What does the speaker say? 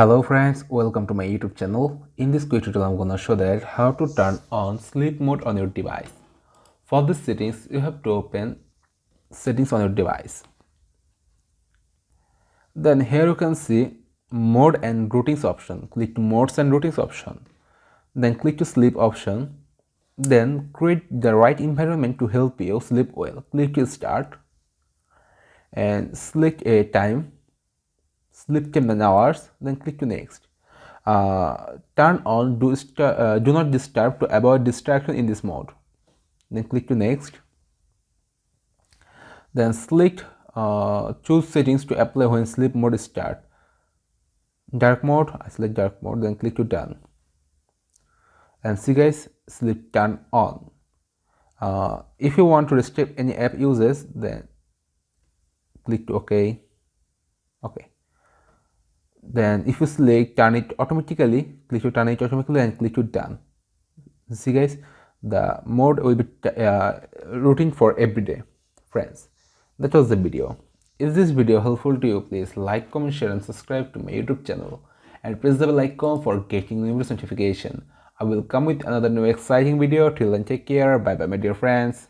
Hello friends, welcome to my YouTube channel. In this quick tutorial I'm gonna show that how to turn on sleep mode on your device. For this settings you have to open settings on your device. Then here you can see mode and routines option. Click to modes and routines option. Then click to sleep option. Then create the right environment to help you sleep well. Click to start and select a time. Sleep time and hours, then click to next. Turn on do not disturb to avoid distraction in this mode. Then click to next. Then select choose settings to apply when sleep mode start. Dark mode, I select dark mode, then click to done. And see guys, sleep turn on. If you want to restrict any app uses, then click to OK. Then if you select turn it automatically, click to turn it automatically and click to done. See guys, the mode will be routine for every day. Friends, that was the video. If this video helpful to you, please like, comment, share and subscribe to my YouTube channel and press the bell icon for getting numerous notification. I will come with another new exciting video. Till then, take care. Bye bye my dear friends.